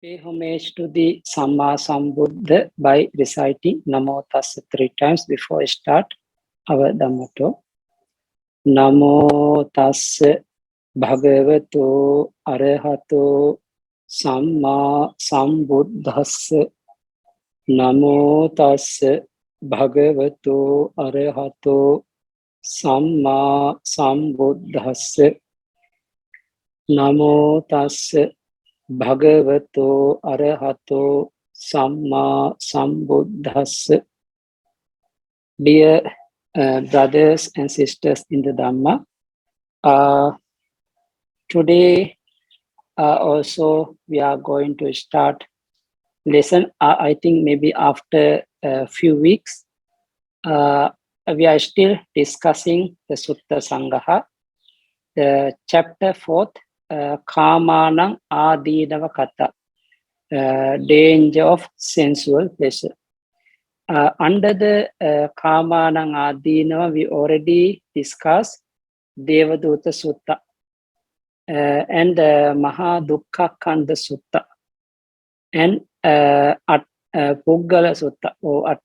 Pay homage to the Samma Sambuddha by reciting Namo Tassa 3 times before I start our Dhamma talk. Namo Tassa Bhagavato Arahato Samma Sambuddhassa. Namo Tassa Bhagavato Arahato Samma Sambuddhassa. Namo Tassa Bhagavato Arahato Samma Sambuddhassa. Dear brothers and sisters in the Dhamma, today also we are going to start lesson. I think maybe after a few weeks, we are still discussing the Suttasaṅgaha, the chapter 4th, Kāmānaṁ ādīnava kata, danger of sensual pleasure. Under the Kāmānaṁ ādīnava, we already discussed Devadutta Sutta and Mahadukkhakkhandha Sutta and Puggala Sutta or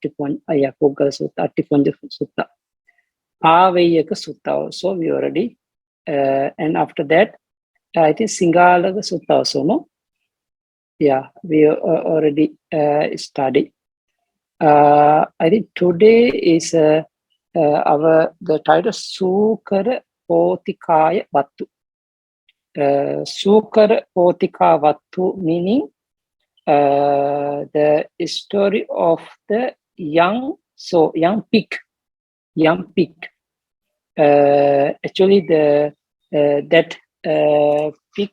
Puggala Sutta, Attipunja Sutta, Pa-Auk Sutta also we already, and after that, I think Singalaka Sutta also, no? Yeah, we already studied. I think today is the title Sukara Potikaya Vattu. Sukara Potika Vattu meaning the story of the young pig. Actually, that pig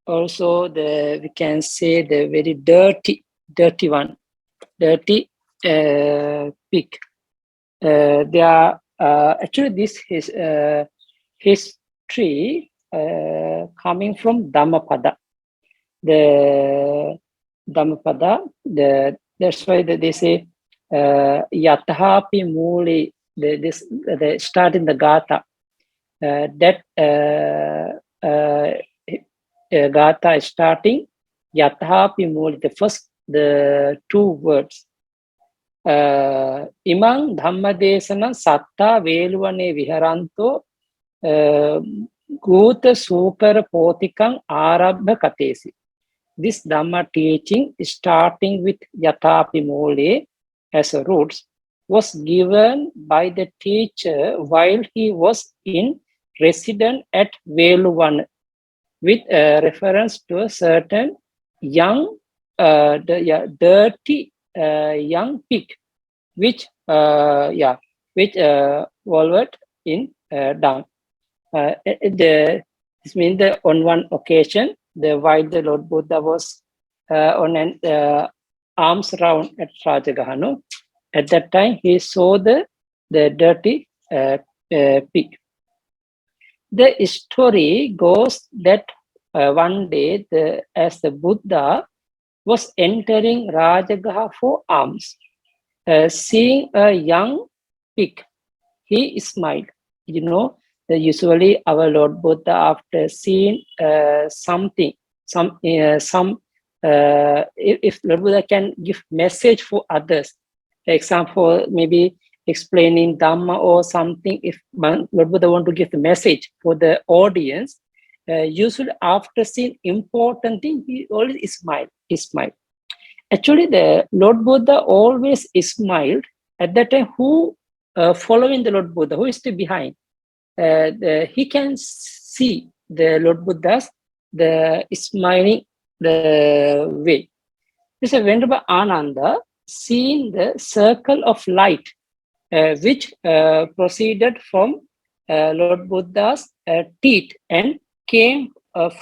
also we can say the very dirty one, dirty pig. They are actually this is history coming from Dhammapada. The Dhammapada, that's why they say Yatahapi Muli. They start in the Gatha. That Gatha is starting Yatahapi Muli. The two words. Imang Dhammadesana Satta Veluvane Viharanto Guta Sukara Potikang Arabha Katesi. This Dhamma teaching, starting with Yatahapi Muli as a roots, was given by the teacher while he was in resident at Veluvana, with reference to a certain young, dirty young pig, which wallowed in dung. This means that on one occasion, while the Lord Buddha was on an arms round at Rajagaha, at that time he saw the dirty pig. The story goes that one day, as the Buddha was entering Rajagaha for alms, seeing a young pig, he smiled. You know, usually our Lord Buddha, after seeing something, if Lord Buddha can give message for others, for example, maybe explaining Dhamma or something, if Lord Buddha want to give the message for the audience, usually after seeing important thing, he always smiled. He smiled. Actually, the Lord Buddha always smiled. At that time, who following the Lord Buddha, who is still behind? He can see the Lord Buddha's the smiling the way. This is Venerable Ananda seeing the circle of light which proceeded from Lord Buddha's teeth and came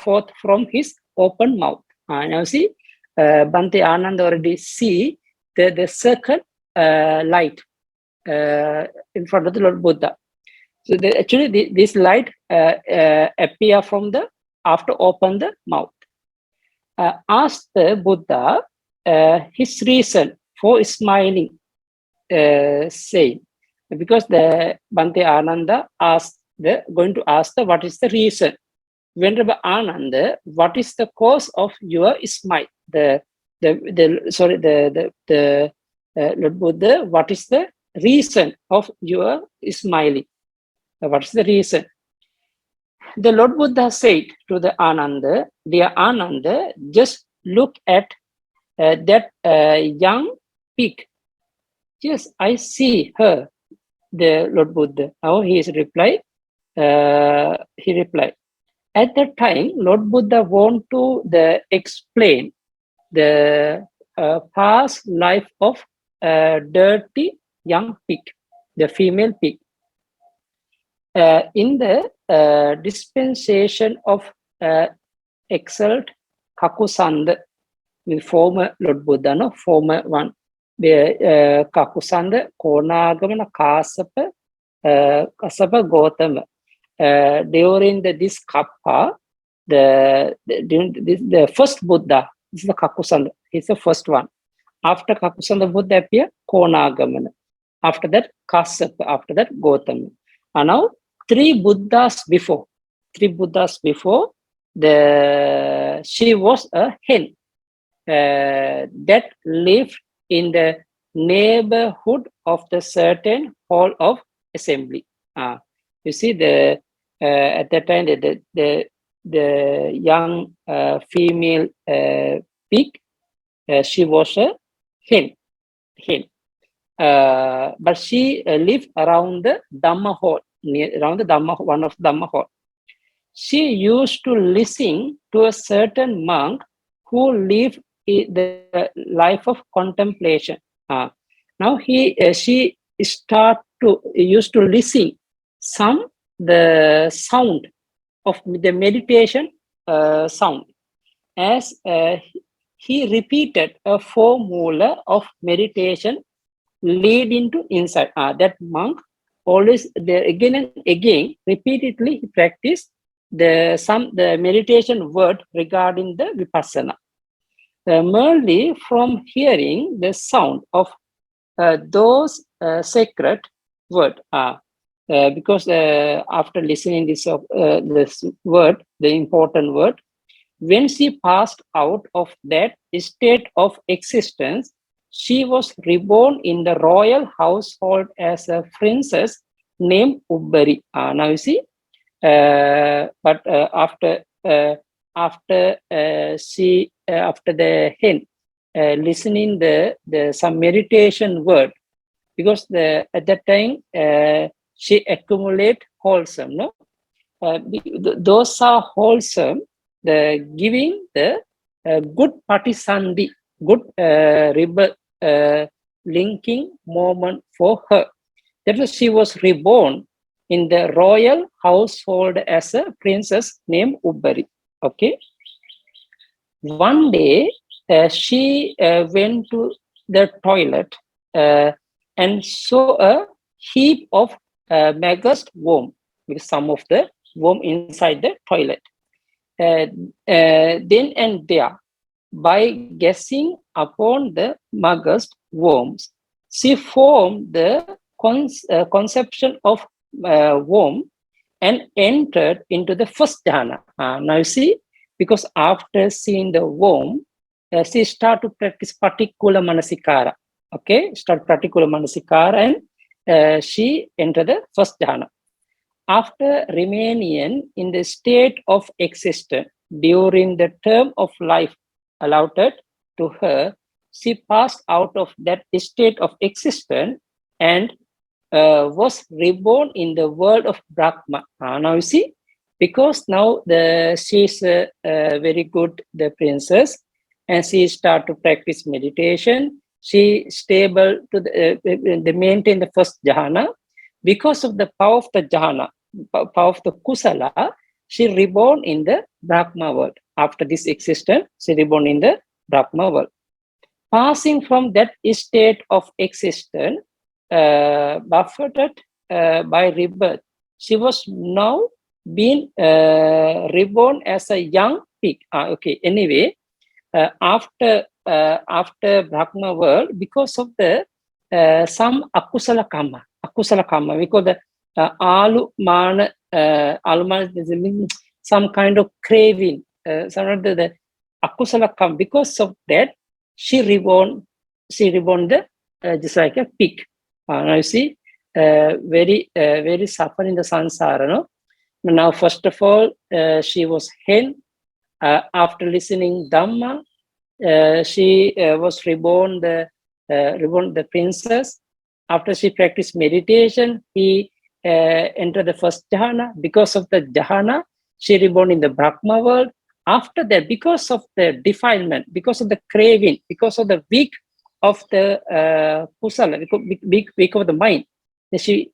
forth from his open mouth. Now see, Bhante Ananda already see the circle light in front of the Lord Buddha. So actually this light appear from the after open the mouth. Asked the Buddha his reason for smiling, saying, because the Bhante Ananda going to ask what is the reason. Venerable Ananda, what is the cause of your smile? Lord Buddha, what is the reason of your smiling? What is the reason? The Lord Buddha said to the Ananda, dear Ananda, just look at that young pig. Yes, I see her. The Lord Buddha. Now he replied. At that time, Lord Buddha want to explain the past life of dirty young pig, the female pig. In the dispensation of exalt Kakusanda, with former Lord Buddha, no former one, the Kakusanda, Konagamana, Kasapa, Gotama. During this kappa, the first Buddha, this is the Kakusanda, he's the first one. After Kakusanda Buddha appear, Konagamana. After that, Kasapa. After that, Gotama. And now, three Buddhas before, she was a hen that lived in the neighborhood of the certain hall of assembly. You see, at that time, the young female pig, she was a hen. But she lived around the Dhamma hall, around the Dhamma, one of Dhamma hall. She used to listen to a certain monk who lived the life of contemplation. Now she used to listen the sound of the meditation sound, as he repeated a formula of meditation leading to insight. That monk always again and again repeatedly he practiced the meditation word regarding the vipassana. Merely from hearing the sound of those sacred word, because after listening this word, the important word, when she passed out of that state of existence, she was reborn in the royal household as a princess named Ubbari. Now you see, but after the hen listening the some meditation word, because at that time she accumulate wholesome, no, those are wholesome, the giving the good patisandhi, good rebirth linking moment for her. That was, she was reborn in the royal household as a princess named Ubbari. Okay. One day, she went to the toilet and saw a heap of maggots worm, with some of the worm inside the toilet. Then and there, by guessing upon the maggots worms, she formed the conception of worm and entered into the first dhyana. Now you see, because after seeing the worm, she started to practice particular manasikara. Okay, start particular manasikara, and she entered the first dhyana. After remaining in the state of existence during the term of life allotted to her, she passed out of that state of existence and was reborn in the world of Brahma. Now you see, because now she's very good, the princess, and she start to practice meditation. She stable to the maintain the first jhana. Because of the power of the jhana, power of the kusala, she reborn in the Brahma world. After this existence, she reborn in the Brahma world. Passing from that state of existence, buffeted by rebirth, she was now being reborn as a young pig. Okay. Anyway, after Brahma world, because of the some akusala karma, we call the alumana, some kind of craving, some of the akusala karma. Because of that, she reborn the just like a pig. Now you see, very suffering in the sansara. No? Now, first of all, she was hen. After listening Dhamma, she was reborn the princess. After she practiced meditation, he entered the first jhana. Because of the jhana, she reborn in the Brahma world. After that, because of the defilement, because of the craving, because of the weak of the kusala, weak of the mind, she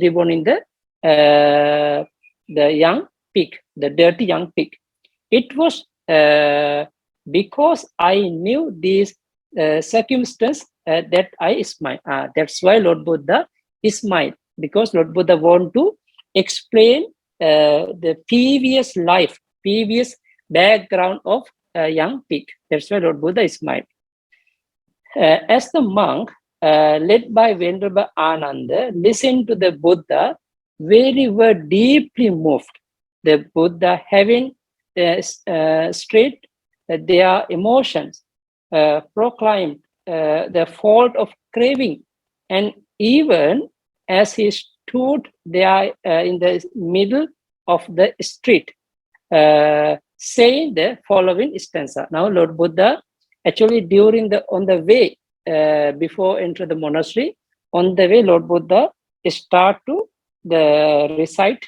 reborn in the young pig, the dirty young pig. It was because I knew these circumstances that I smile. That's why Lord Buddha smiled, because Lord Buddha want to explain the previous life, previous background of a young pig. That's why Lord Buddha smiled. As the monk, led by Venerable Ananda, listened to the Buddha, very were deeply moved. The Buddha having straight their emotions, proclaimed the fault of craving, and even as he stood there in the middle of the street, saying the following stanza. Now, Lord Buddha, actually, on the way before enter the monastery, on the way, Lord Buddha start to recite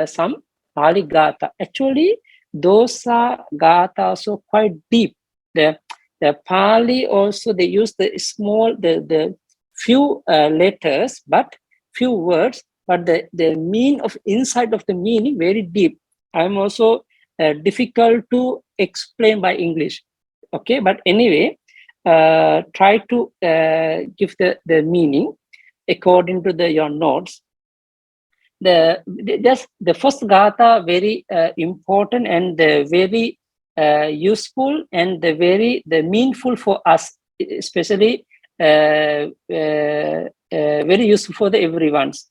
some Pali Gatha. Actually, those are Gatha also quite deep. The Pali also, they use the small, the few letters, but few words, but the meaning of inside of the meaning very deep. I'm also difficult to explain by English. Okay, but anyway, try to give the meaning according to your notes. The first gatha very important and very useful and very meaningful for us, especially very useful for the everyone's.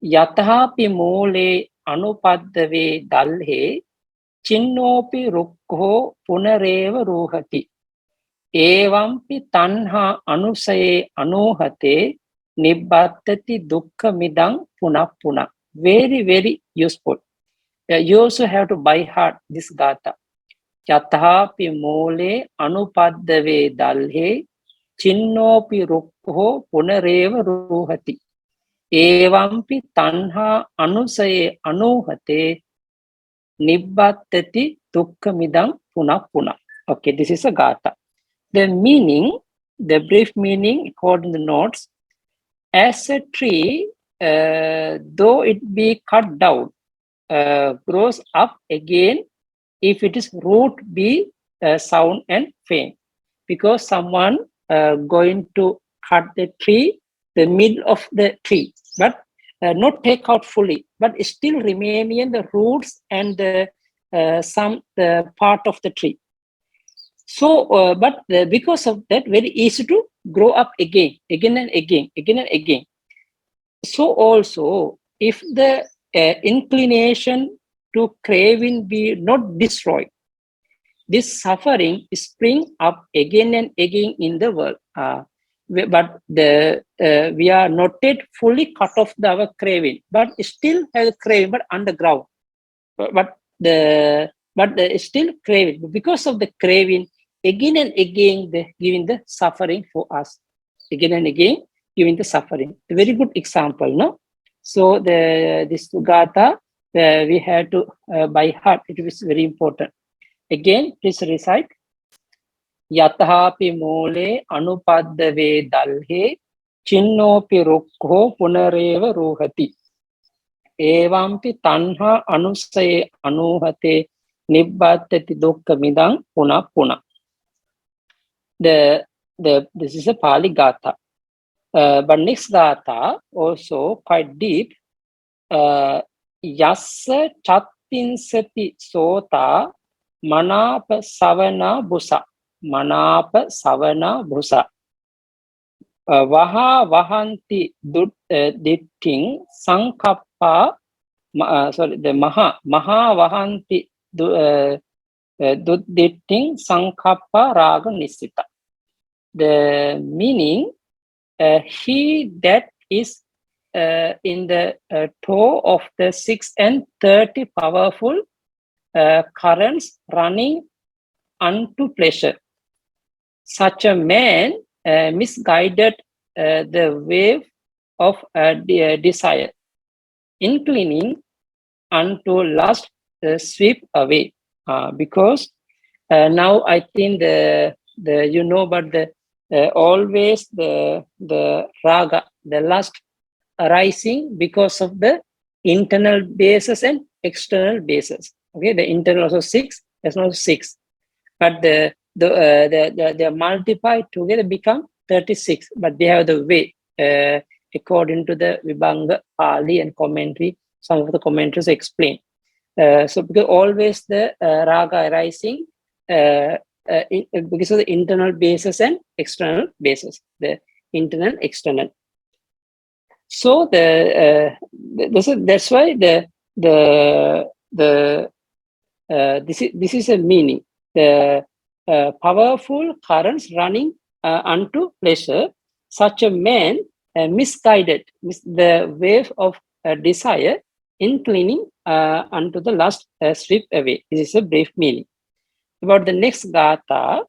Yatahapi mole anupaddave dalhe chinnopi rukho punareva ruhati evampi tanha anusaye anuhate nibbattati dukkha midang punapuna. Very useful. You also have to by heart this gatha. Yatahapi mole anupaddave dalhe chinnopi rukho punareva ruhati evampi tanha anusaye anuhate nibbattati dukkha midang punapuna. Okay, this is a gatha. The meaning, the brief meaning according to the notes, as a tree, though it be cut down, grows up again if its root be sound and faint. Because someone going to cut the tree, the middle of the tree, but not take out fully, but still remain in the roots and the part of the tree. So, because of that, very easy to grow up again and again. So also, if the inclination to craving be not destroyed, this suffering spring up again and again in the world. But we are not yet fully cut off our craving, but still have craving, but underground. But still craving. Because of the craving, again and again, they giving the suffering for us. Again and again, giving the suffering. A very good example, no? So this Gatha, we have to by heart. It is very important. Again, please recite. Yatahapi mole anupaddave dalhe chinnopi rukho punareva ruhati evampi tanha anusaye anuhate nibbattati dukkha midang puna. This is a Pali Gatha. But next Gatha also quite deep. Yassa chattinsati sota manapa savana busa. Manapa savana busa. Vaha vahanti ditting sankappa. The maha vahanti Dudditting Sankappa Raga Nisita. The meaning, he that is in the toe of the 6 and 30 powerful currents running unto pleasure. Such a man misguided the wave of desire, inclining unto lust sweep away. Because now I think the you know, but the always the raga, the lust arising because of the internal basis and external basis. Okay, the internal also 6, there's not 6, but they multiplied together become 36. But they have the way according to the Vibhanga, Pali, and commentary. Some of the commentaries explain. So because always the raga arising because of the internal basis and external basis, the internal external. So that's why this is a meaning. The powerful currents running unto pleasure, such a man misguided the wave of desire, inclining unto the lust sweep away. This is a brief meaning. About the next gatha,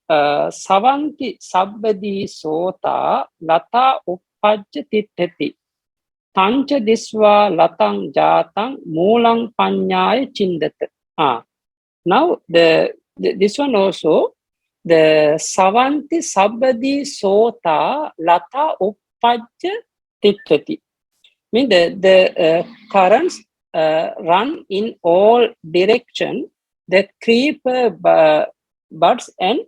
Savanti Sabbadi Sota Lata Uppajja Tittati Tancha Disva Latang Jatang Mulang Panyaya Chindata. Now this one also, the Savanti Sabbadi Sota Lata Uppajja Tittati. Mean the currents run in all direction. The creeper buds and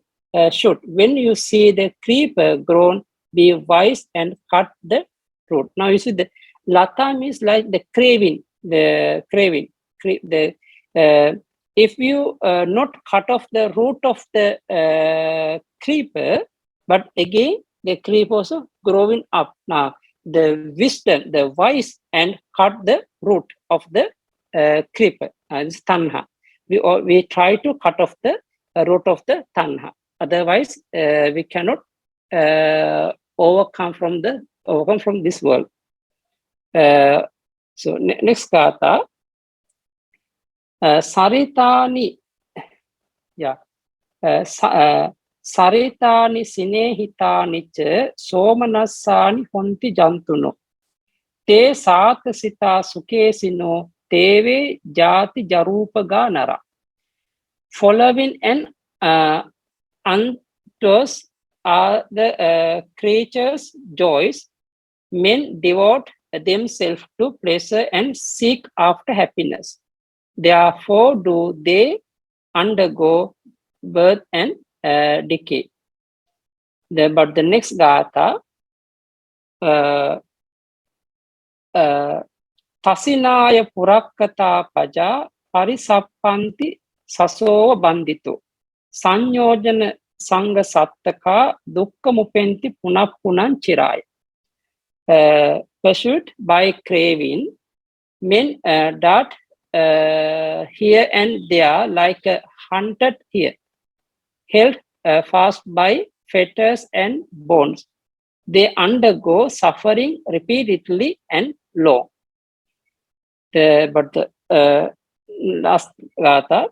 shoot. When you see the creeper grown, be wise and cut the root. Now you see the lata means like the craving. The craving. If you not cut off the root of the creeper, but again the creeper also growing up. Now the wisdom, the wise, and cut the root of the creeper. This tanha. We try to cut off the root of the tanha. Otherwise, we cannot overcome from this world. So next kata, saritani, saritani sinehitani cha somanasani honti jantuno te satasita sukesino teve jati jarupaga nara. Following and untous are the creatures' joys. Men devote themselves to pleasure and seek after happiness. Therefore do they undergo birth and decay. But the next gatha, Tasinaya Purakkata Paja Parisappanti Sasova Bandito Sanyojana Sangha Sattaka Dukkha Mupenti Punapunan Chiraya. Pursued by craving, men dart here and there like a hunted hare, held fast by fetters and bonds. They undergo suffering repeatedly and long. But the last gatha,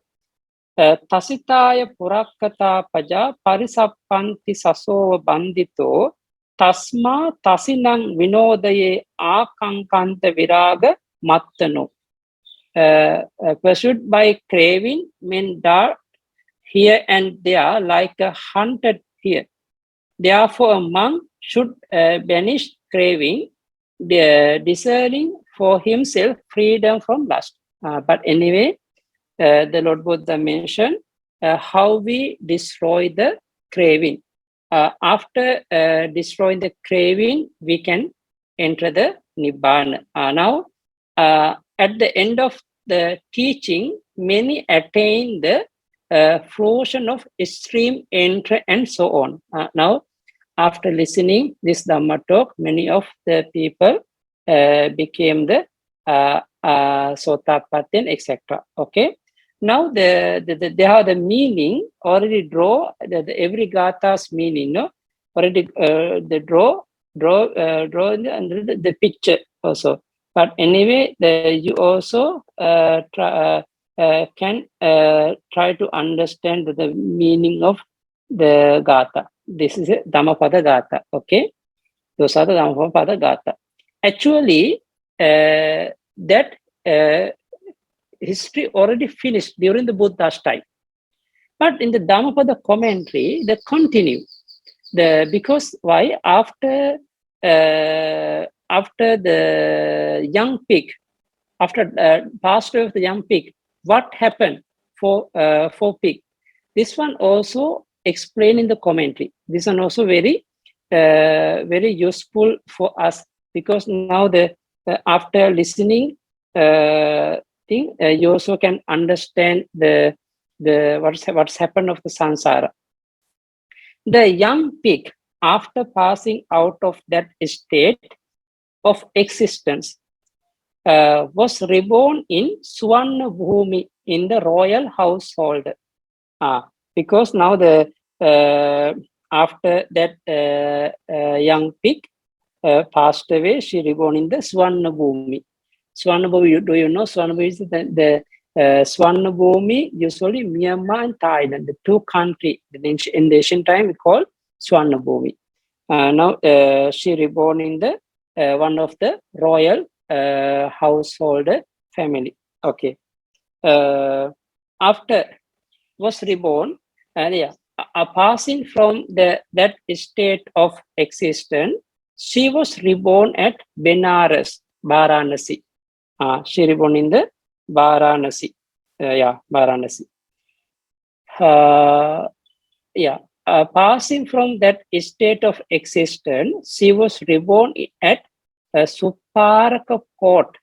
Tasitaya Purakkata Paja Parisappanti Sasova Bandito Tasma Tasinang Vinodaye Akankanta Viraga Mattano. Pursued by craving, men dart here and there like a hunted hare. Therefore, a monk should banish craving, discerning for himself freedom from lust. But anyway, the Lord Buddha mentioned how we destroy the craving. After destroying the craving, we can enter the Nibbana. Now, at the end of the teaching, many attain the fruition of extreme entry and so on. Now, after listening this Dhamma talk, many of the people became the Sotapatin, etc. Okay. Now they have the meaning already draw every gatha's meaning. No, already they draw under the picture also. But anyway, you also can try to understand the meaning of the gatha. This is a Dhammapada gatha. Okay, those are the Dhammapada gatha. Actually, that history already finished during the Buddha's time. But in the Dhammapada commentary, they continue. Because why? After the young pig, after passed away of the young pig, what happened for pig? This one also explained in the commentary. This one also very useful for us, because now after listening thing, you also can understand the what's happened of the samsara. The young pig, after passing out of that state of existence, was reborn in Suvarna Bhumi, in the royal household. Because now after that young pig passed away, she reborn in the Suvarna Bhumi. Suvarna Bhumi, do you know? Suvarna Bhumi is the Suvarna Bhumi, usually Myanmar and Thailand, the two countries in the ancient time we call Suvarna Bhumi. Now she reborn in the one of the royal household family. Okay. After was reborn, passing from that state of existence, she was reborn at Benares, Varanasi. She reborn in the Varanasi. Varanasi. Passing from that state of existence, she was reborn at Suparaka court,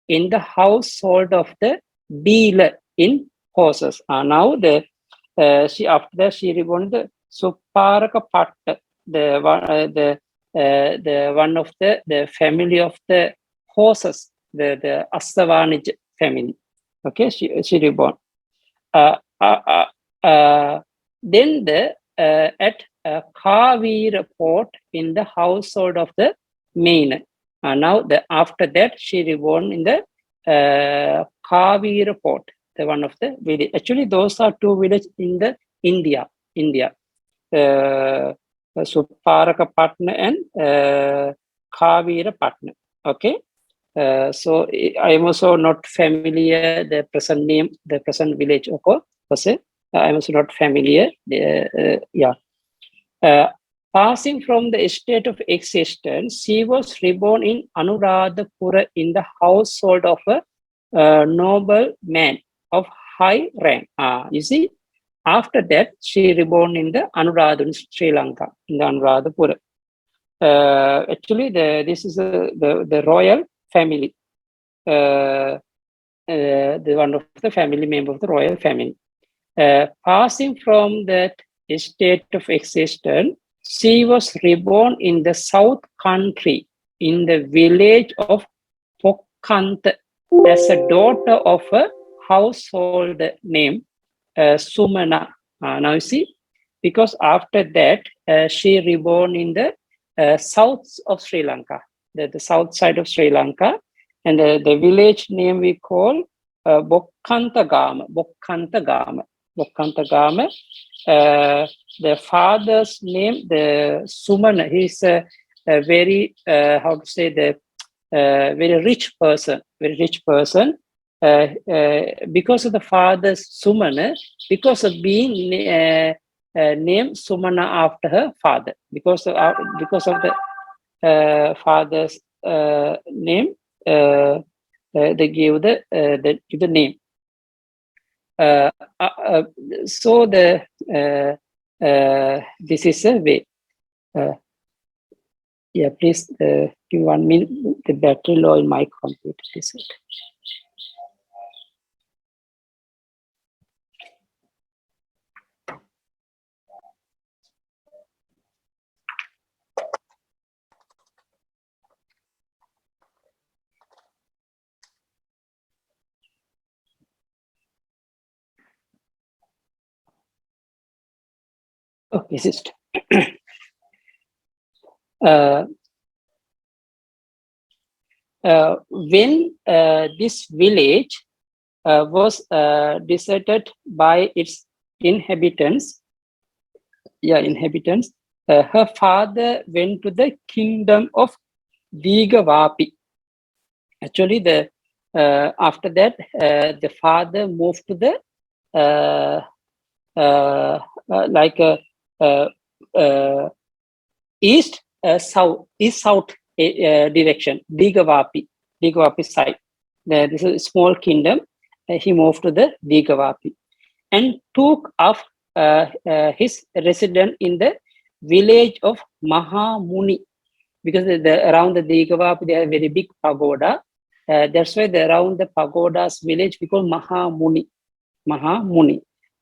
in the household of the dealer in horses. Now she after that she reborn the Suparaka Patta, the one of the family of the horses, the Asavanij family. Okay, she reborn. Then at Kavira port, in the household of the main. Now after that she reborn in the Kavira port, the one of the village. Actually, those are two villages in the India. Suparaka Patna and Kavira Patna. Okay. So I am also not familiar the present name, the present village. Okay, I am also not familiar. Passing from the state of existence, she was reborn in Anuradhapura, in the household of a noble man of high rank. You see, after that she reborn in the Anuradha, Sri Lanka, in the Anuradhapura. Actually, this is the royal family, the one of the family member of the royal family. Passing from that state of existence, she was reborn in the south country, in the village of Pokkanta, as a daughter of a household named Sumana. Now you see, because after that she reborn in the south of Sri Lanka, the south side of Sri Lanka, and the village name we call Bokkantagama. The father's name, the Sumana, he's a very how to say, the very rich person, because of the father's Sumana, because of being named Sumana after her father, because of the father's name, they gave the name. So this is a way. Please give 1 minute. The battery low in my computer. Please wait. Okay, sister. uh, when this village was deserted by its inhabitants, her father went to the kingdom of Digavapi. Actually, the after that, the father moved to the uh, like a east south direction, Digavapi side. This is a small kingdom. He moved to the Digavapi and took up his residence in the village of Mahamuni, because around the Digavapi they have very big pagoda. That's why around the pagoda's village we call Mahamuni.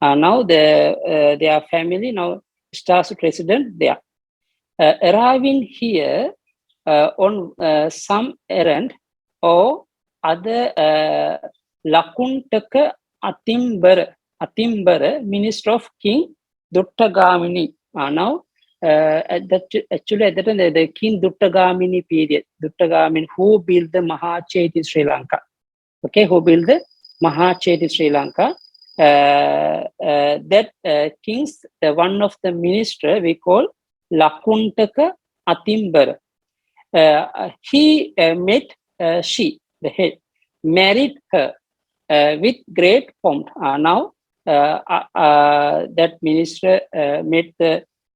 Now their family now starts resident there. Arriving here on some errand or other, Lakuntaka Atimbara, minister of King Duttagamini. Now, actually, at that time, the King Duttagamini period, Duttagamini, who built the Mahachet in Sri Lanka. Okay, who built the Mahachet in Sri Lanka. That king's, one of the minister we call Lakuntaka Atimbara. He met she, the head, married her with great pomp. Now, that minister met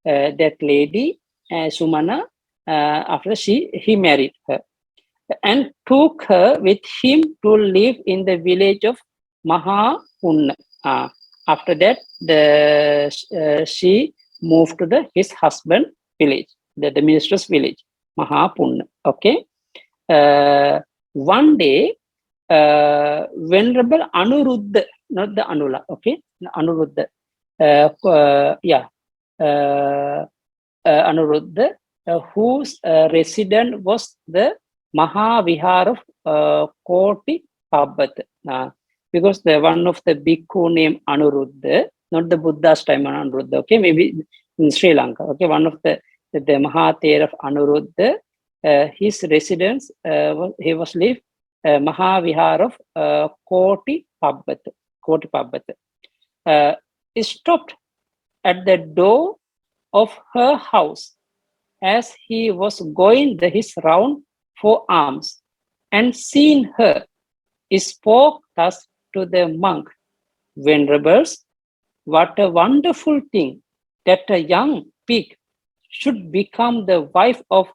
that lady, Sumana, after he married her and took her with him to live in the village of Mahapunna. After that, she moved to his husband village, the minister's village, Mahapunna. Okay. One day, Venerable Anuruddha, not the Anula, okay, Anuruddha, Anuruddha, whose resident was the Mahavihar of Koti Pabbat. Because the one of the bhikkhu named Anuruddha, not the Buddha's time Anuruddha, okay, maybe in Sri Lanka, okay, one of the Mahathir of Anuruddha, his residence, he was lived Mahavihar of Koti Pabbat. He stopped at the door of her house as he was going his round for alms, and seeing her, he spoke thus to the monk, Venerables, what a wonderful thing that a young pig should become the wife of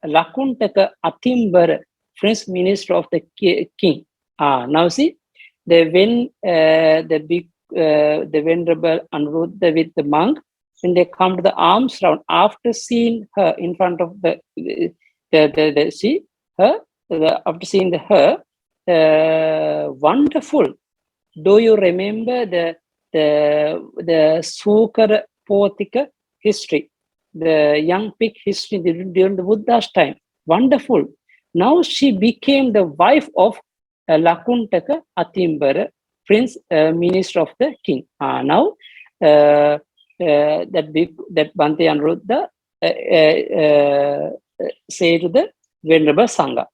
Lakuntaka Atimbara, Prince Minister of the king. Now see, when the Venerable Anuruddha with the monk, when they come to the alms round, after seeing her in front of after seeing her, wonderful. Do you remember the Sukara Potika history, the young pig history during the Buddha's time? Wonderful. Now she became the wife of Lakuntaka Atimbara, Prince Minister of the king. Now that Bhante Anuruddha say to the Venerable Sangha.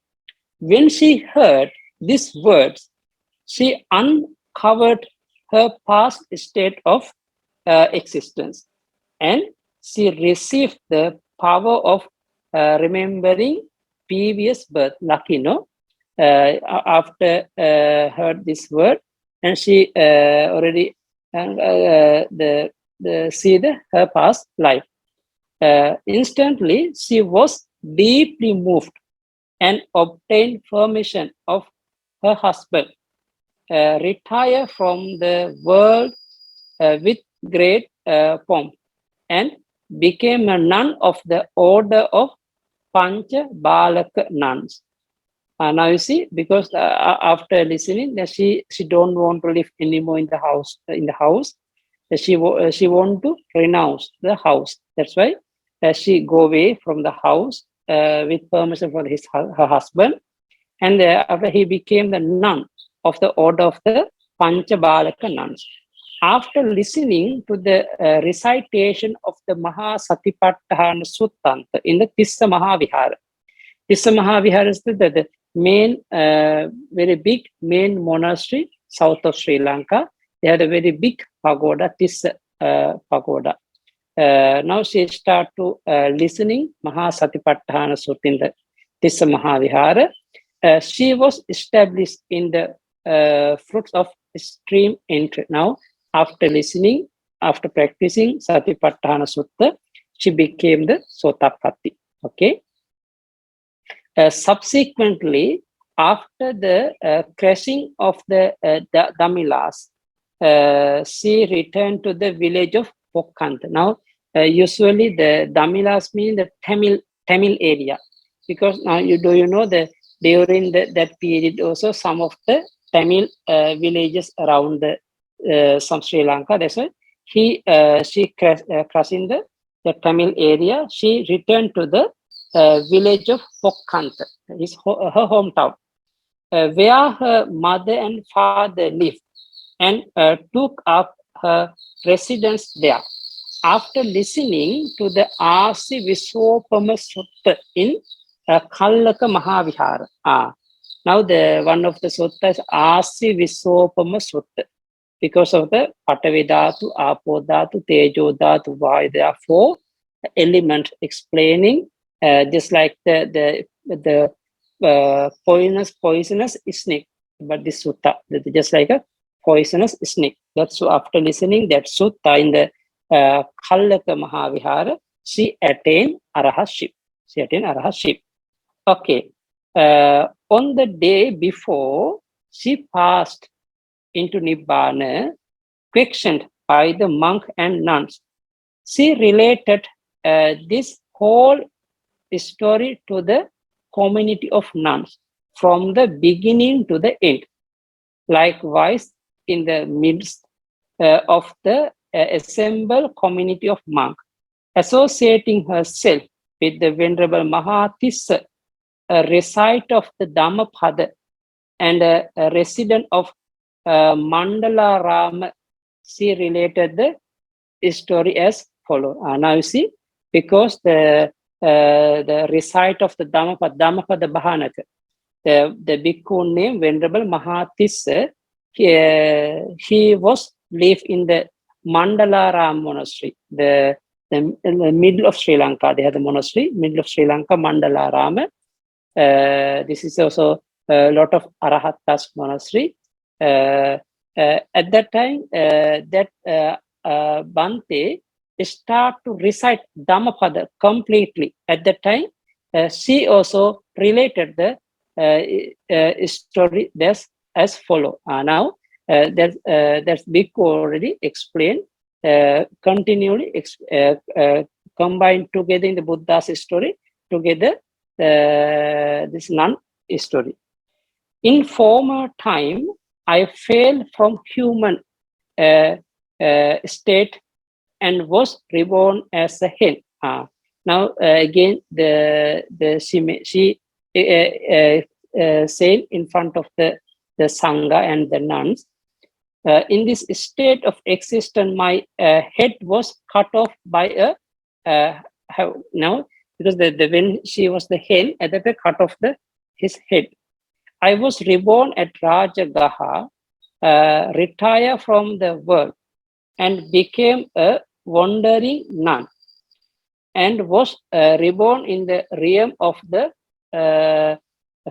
When she heard these words, she uncovered her past state of existence, and she received the power of remembering previous birth. Lucky, no? After heard this word, and she already see her past life. Instantly, she was deeply moved and obtained permission of her husband, retire from the world with great pomp, and became a nun of the order of Pancha Balaka nuns. Now you see, because after listening, she don't want to live anymore in the house. She want to renounce the house. That's why she go away from the house with permission from her husband, and after he became the nun of the order of the Pancha Balaka nuns. After listening to the recitation of the Mahasatipatthana Suttanta in the Tissa Mahavihara. Tissa Mahavihara is the main, very big main monastery south of Sri Lanka. They had a very big pagoda, Tissa pagoda. Now she start to listening Mahasatipatthana Sutta in the Tissa Mahavihara. She was established in the fruits of extreme entry. Now, after listening, after practicing Satipatthana Sutta, she became the Sotapatti. Okay. Subsequently, after the crashing of the Damilas, she returned to the village of Pokkanta. Now, usually the Damilas mean the Tamil area, because now you know that during that period also some of the Tamil villages around the some Sri Lanka. That's why she crossing the Tamil area. She returned to the village of Pokkanta, her hometown, where her mother and father lived, and took up her residence there. After listening to the Asi Visopama Sutta in Kallaka Mahavihara. Now the one of the sutta is Asi Visopama Sutta, because of the Patavi Dhatu, Apo Dhatu, Tejo Dhatu, Vayu. There are 4 elements explaining just like the poisonous snake, but this sutta just like a poisonous snake. That's so after listening that sutta in the Kallaka Mahavihara, she attained arahantship. Okay. On the day before she passed into Nibbana, questioned by the monk and nuns, she related this whole story to the community of nuns from the beginning to the end. Likewise, in the midst of the assembled community of monks, associating herself with the Venerable Mahatissa, a reciter of the Dhammapada and a resident of Mandala Rama, she related the story as follows. Now you see, because the reciter of the Dhammapada Bhajanaka, the bhikkhu named Venerable Mahatissa, he was live in the Mandalaram monastery, in the middle of Sri Lanka. They had the monastery, middle of Sri Lanka, Mandalaram. This is also a lot of Arahatas monastery. At that time, that Bhante start to recite Dhammapada completely. At that time, she also related the story as follow. Now, that's bhikkhu already explained, continually combined together in the Buddha's story, together this nun story. In former time, I fell from human state and was reborn as a hen. Now again, she said in front of the Sangha and the nuns, in this state of existence, my head was cut off by now, because when she was the hen, at that cut off his head. I was reborn at Rajagaha, retire from the world, and became a wandering nun, and was reborn in the realm of the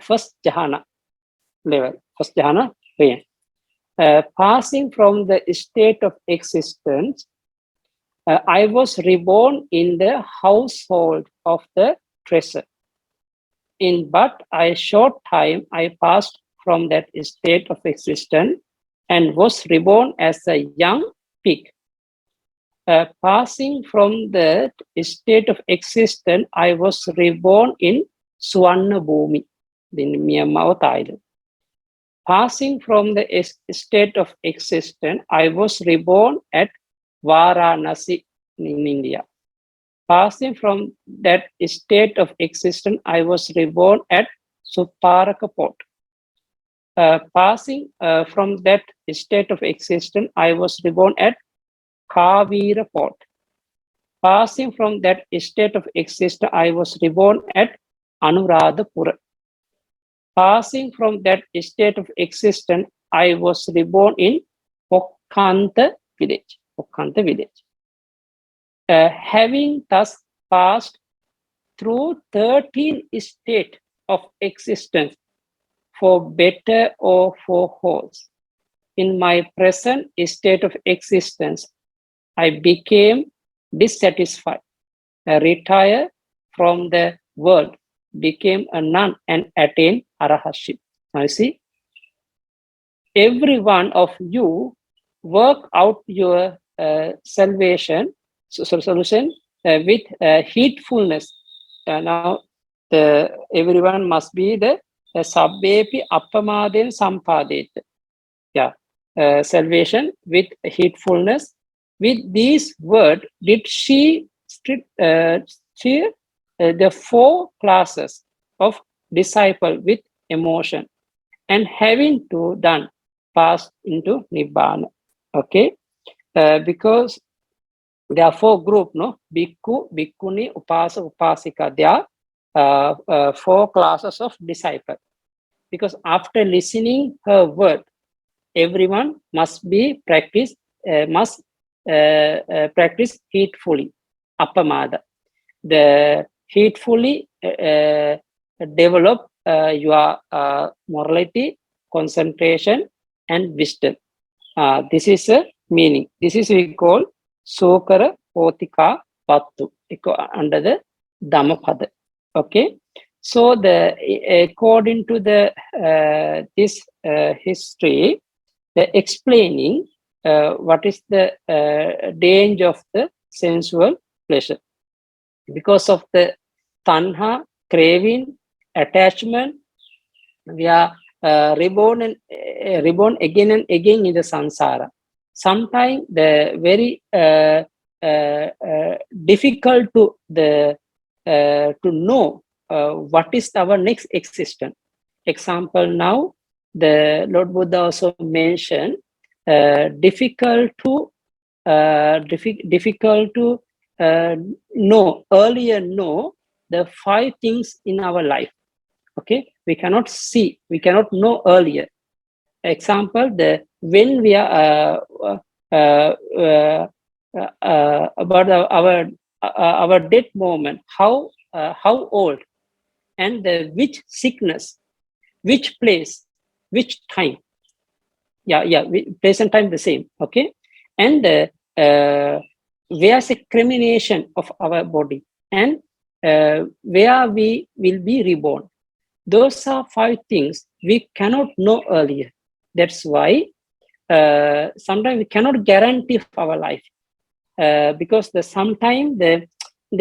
first jhana level, first jhana realm. Passing from the state of existence, I was reborn in the household of the treasure. In but a short time, I passed from that state of existence and was reborn as a young pig. Passing from the state of existence, I was reborn in Suvarna Bhumi, in Myanmar, Thailand. Passing from the state of existence, I was reborn at Varanasi in India. Passing from that state of existence, I was reborn at Supparaka Port. Passing from that state of existence, I was reborn at Kavira Port. Passing from that state of existence, I was reborn at Anuradhapura. Passing from that state of existence, I was reborn in Pokkanta village. Pokkanta village. Having thus passed through 13 states of existence, for better or for worse, in my present state of existence, I became dissatisfied, retired from the world, became a nun, and attained arahaship. Now you see, every one of you work out your salvation, solution with heedfulness. Now, everyone must be the sabbepi appamaden sampadeta. Yeah, salvation with heedfulness. With these words, did she cheer the four classes of disciple with emotion, and having to done pass into nibbana. Okay, because there are four groups, no? Bhikkhu, bhikkhuni, upasa, upasika. There are four classes of disciple. Because after listening her word, everyone must be practice, practice heedfully, appamada. The heedfully develop your morality, concentration, and wisdom. This is a meaning. This is we call Sokara Potika Pattu under the Dhammapada. Okay. So according to the this history, the explaining what is the danger of the sensual pleasure. Because of the tanha, craving, attachment, we are reborn again and again in the samsara. Sometimes the very difficult to know what is our next existence. Example, now the Lord Buddha also mentioned difficult to know the 5 things in our life. Okay, we cannot see, we cannot know earlier. Example, when we are about our death moment, how old, and which sickness, which place, which time. Place and time the same. Okay, and where's the cremation of our body, and where we will be reborn. Those are 5 things we cannot know earlier. That's why sometimes we cannot guarantee our life, because sometimes the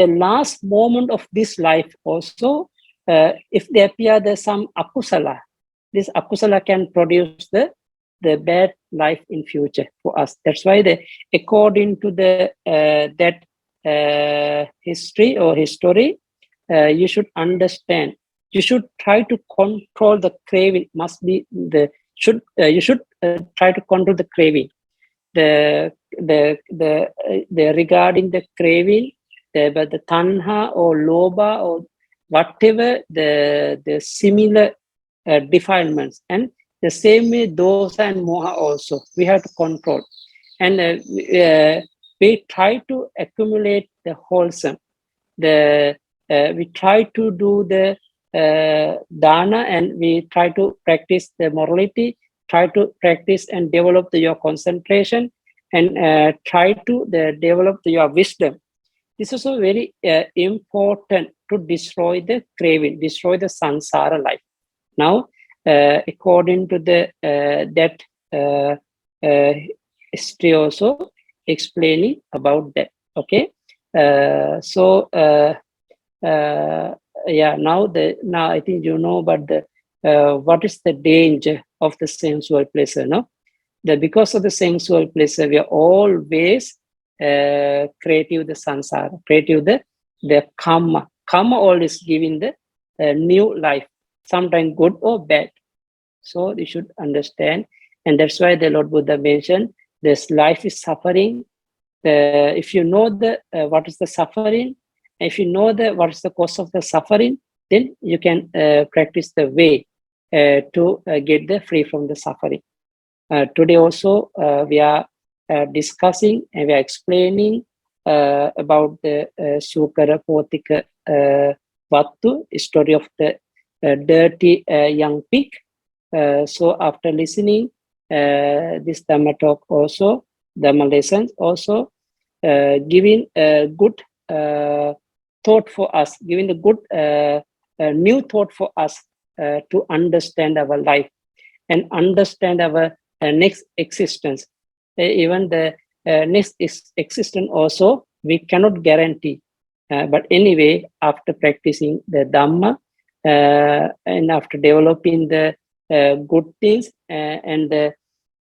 last moment of this life also, if there appear some akusala, this akusala can produce the bad life in future for us. That's why according to the that history, you should understand. You should try to control the craving. You should try to control the craving. The regarding the craving, but the tanha or loba or whatever the similar defilements, and the same way dosa and moha also we have to control, and we try to accumulate the wholesome. We try to do the dana, and we try to practice the morality, try to practice and develop your concentration, and try to develop your wisdom. This is also very important to destroy the craving, destroy the samsara life. Now, according to that history also explaining about that. Okay, now I think you know, but what is the danger of the sensual pleasure? No, because of the sensual pleasure, we are always creative the samsara, creative the karma. Karma always giving the new life, sometimes good or bad. So you should understand. And that's why the Lord Buddha mentioned this life is suffering. If you know what is the suffering, if you know what is the cause of the suffering, then you can practice the way to get the free from the suffering. Today also we are discussing and we are explaining about the Sukara Vattu, story of the dirty young pig. So after listening this Dhamma talk also, Dhamma lessons also, giving a good thought for us, giving a good new thought for us to understand our life and understand our next existence. Even the next existence also, we cannot guarantee. But anyway, after practicing the Dhamma and after developing the good things and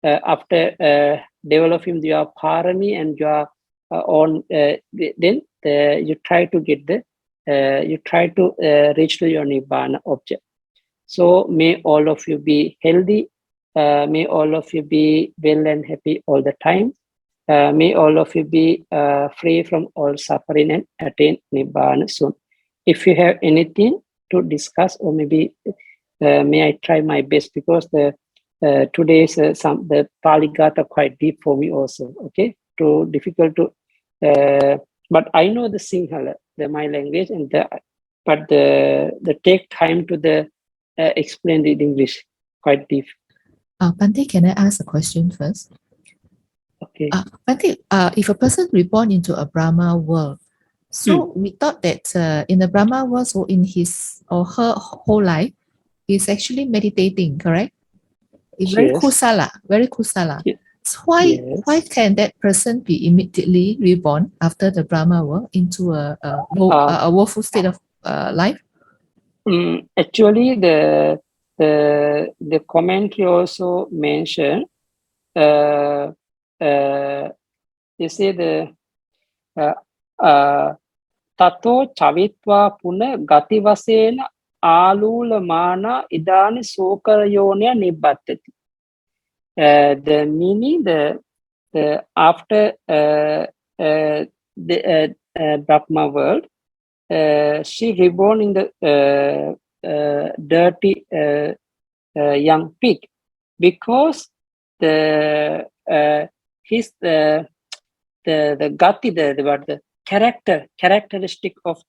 after developing your parami and your own, then you try to get you try to reach to your Nibbana object. So may all of you be healthy. May all of you be well and happy all the time. May all of you be free from all suffering and attain Nibbana soon. If you have anything to discuss, or maybe may I try my best, because the today's the Pali Gatha quite deep for me also. Okay, too difficult to. But I know the Sinhala, my language, and but the take time to explain it in English quite deep. Bhante, can I ask a question first? Okay. Bhante, if a person reborn into a Brahma world, so we thought that in the Brahma world, so in his or her whole life, is actually meditating, correct? It's very kusala, very kusala. Yes. So why can that person be immediately reborn after the Brahma world into a woeful state of life? Actually, the commentary also mentioned. You say the tato chavitva puna gativasena alula mana idani sokarayonya nibbattati. The meaning, the after the Brahma world, she reborn in the dirty young pig, because the his the gati, the characteristic of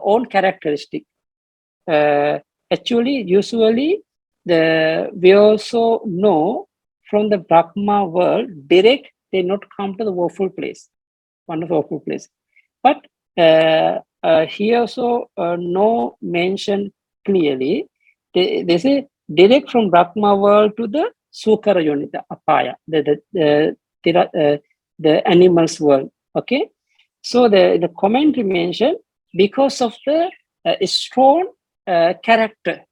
own characteristic. Actually, usually we also know from the Brahma world direct they not come to the woeful place, wonderful woeful place. But here also no mention clearly. They say direct from Brahma world to the Sukara Yonita, Apaya, the animals world. Okay, so the commentary mentioned because of the strong character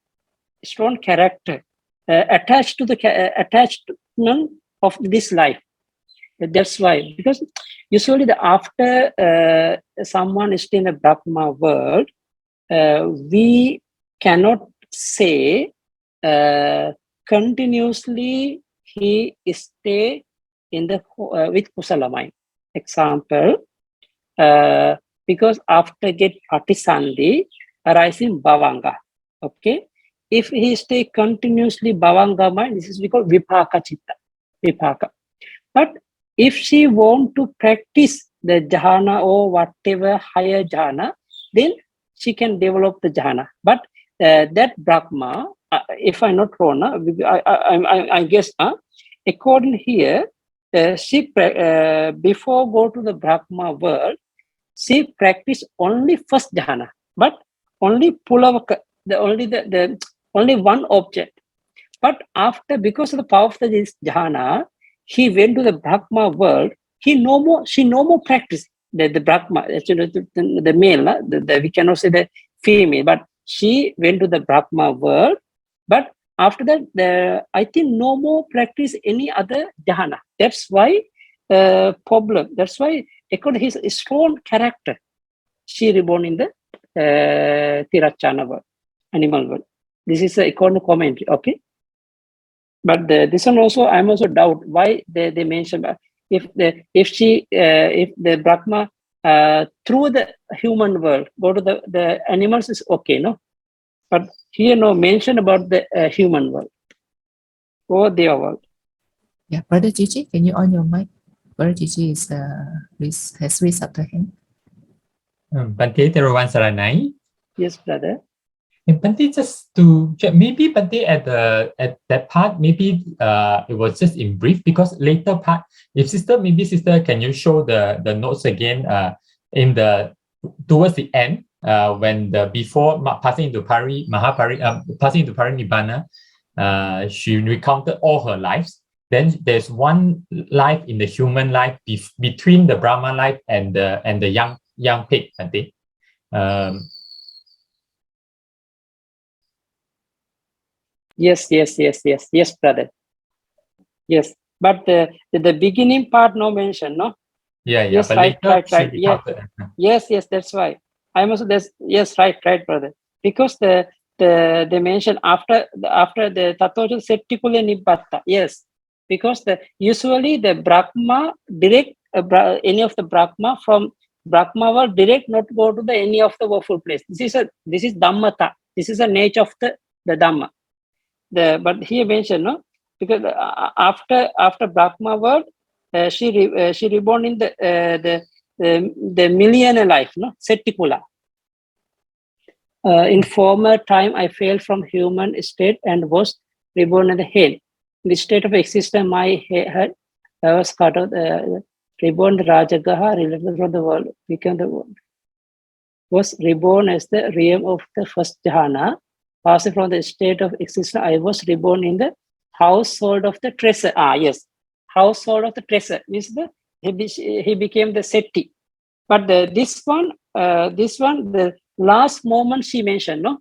attached to the attachment of this life. That's why, because usually after someone is in a Brahma world, we cannot say continuously he stay in the with kusala mind. Example, because after get patisandhi arising bhavanga. Okay, if he stay continuously bhavanga mind, this is called vipaka chitta, vipaka. But if she want to practice the jhana or whatever higher jhana, then she can develop the jhana. But that Brahma, if I'm not wrong, I guess, according here, she before go to the Brahma world, she practice only first jhana, but only pulavaka, the only one object. But after, because of the power of this jhana, he went to the Brahma world. She no more practice the Brahma, the male, we cannot say the female, but she went to the Brahma world. But after that, I think no more practice any other jhana. That's why problem. That's why according to his strong character, she reborn in the Tirachana world, animal world. This is a economic commentary. Okay. But this one also, I'm also doubt why they mention if the Brahma through the human world go to the animals is okay, no? But here no mention about the human world or their world. Yeah, Brother Gigi, can you on your mic? Brother Gigi is has raised up the hand. Bante Terawan Saranai. Yes, brother. And Bante, just to check, maybe Bante at that part, maybe it was just in brief, because later part, if sister can you show the notes again in the towards the end when the before passing into passing into Parinibbana, she recounted all her lives. Then there's one life in the human life between the Brahma life and the young pig, Bante. Yes, brother. Yes, but the beginning part no mention, no. Yeah. Yes, But right. Yeah. Yes, that's why. I'm also this. Yes, right, brother. Because they mention after the Tatoja Settikule Nibbatta. Yes, because usually the Brahma direct any of the Brahma from Brahma world direct not go to the any of the woeful place. This is Dhammata. This is a nature of the Dhamma. But here mentioned, no, because after Brahma world, she reborn in the millennial life, no, Settikula. In former time, I fell from human state and was reborn in the hell. In the state of existence, my head was cut off. Reborn the Rajagaha, related from the world, became the world. Was reborn as the realm of the first jhana. Passing from the state of existence, I was reborn in the household of the treasure. Yes, household of the treasure. He became the Seti. But this one, the last moment she mentioned, no.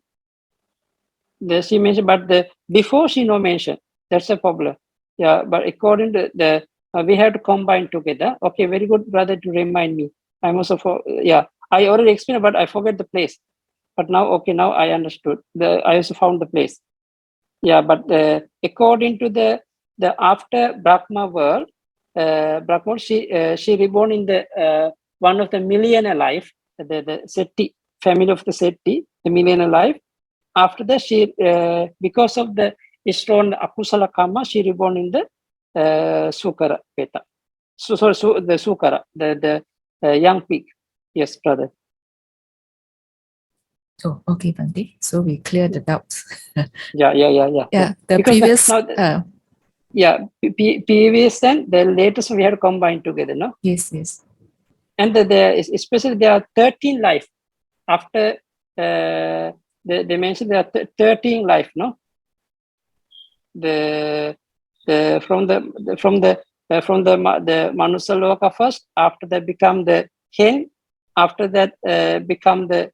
She mentioned, but before she no mention. That's a problem. Yeah, but according to we have to combine together. Okay, very good, brother, to remind me. I'm also I already explained, but I forget the place. But now I understood. I also found the place. Yeah, but according to the after Brahma world, Brahma she reborn in the one of the millennial life, the Seti family of the Seti, the millennial life. After that, she because of the strong akusala karma, she reborn in the Sukara Peta. So the Sukara, the young pig. Yes, brother. Oh, okay, Bante. So we clear the doubts. Yeah. Yeah, the Because previous. previous and the latest we have combined together, no? Yes. And especially there are 13 life after they mentioned there are 13 life, no? From the Manusaloka first, after that become the hen, after that become the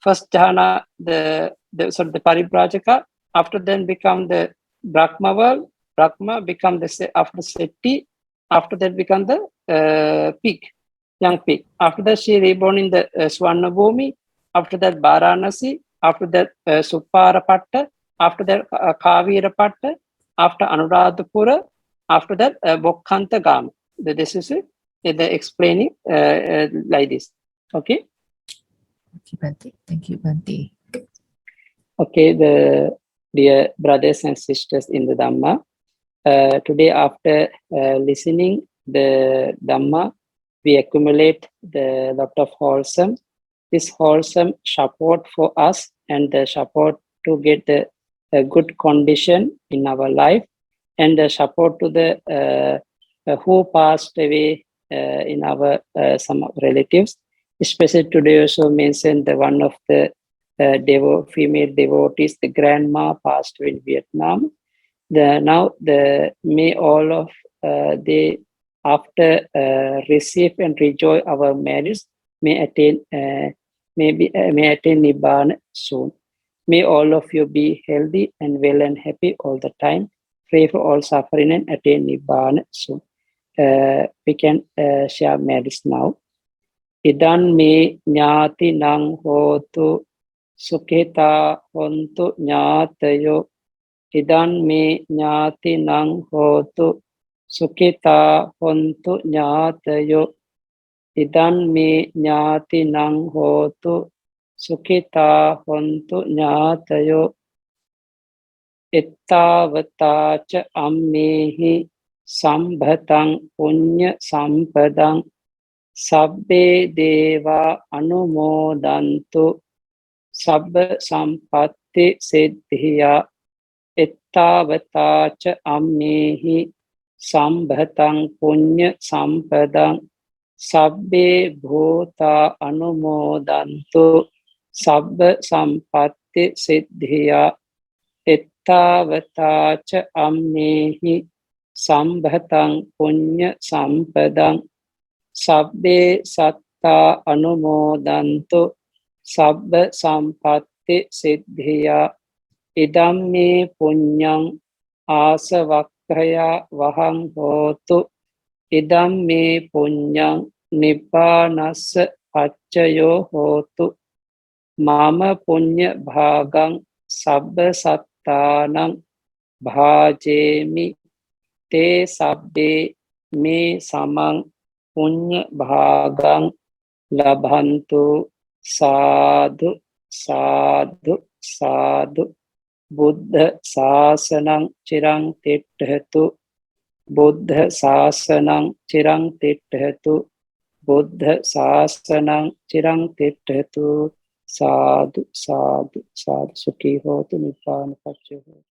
first jhana, the paribrajaka, after then become the Brahma world, Brahma become the after Seti, after that become the pig, young pig. After that she reborn in the Swarnabhumi, after that Varanasi, after that Suparapatta, after that Kavirapatta, after Anuradhapura, after that Bokkanta Gama. This is it. They're explaining like this. Okay. Okay, Bante. Thank you, Bante. Okay, the dear brothers and sisters in the Dhamma. Today, after listening the Dhamma, we accumulate the lot of wholesome. This wholesome support for us and the support to get the good condition in our life, and the support to the who passed away in our some relatives. Especially today also mentioned the one of the female devotees, the grandma passed away in Vietnam. May all of they after receive and enjoy our merits may attain Nibbana soon. May all of you be healthy and well and happy all the time, free for all suffering and attain Nibbana soon. We can share merits now. Idan me nyati nang hotu sukhita hontu nyatayo idan me ñāti nang hotu sukita hontu ñātayo idan me ñāti nang hotu sukita hontu ñātayo ettavataca ammehi sambhatang punya sampadang sabbe deva anumodantu sabba sampatti siddhiya ettavataca ammehi sambhatang punya sampadang sabbe bhūta anumodantu sabba sampatti siddhiya ettavataca ammehi sambhatang punya sampadang sabbe satta anumodantu sabba sampatti siddhiya idam me punyang asavakkaya vahang hotu idam me punyang nibbanassa paccayo hotu mama punya bhagang sabba sattanang bhajemi te sabbe me samang punya bhagang labhantu sadhu sadhu sadhu buddha sasanang cirang tiṭṭhatu buddha sasanang cirang tiṭṭhatu buddha sasanang cirang tiṭṭhatu sadhu sadhu sadhu sukhi hotu nibbana paccayo hotu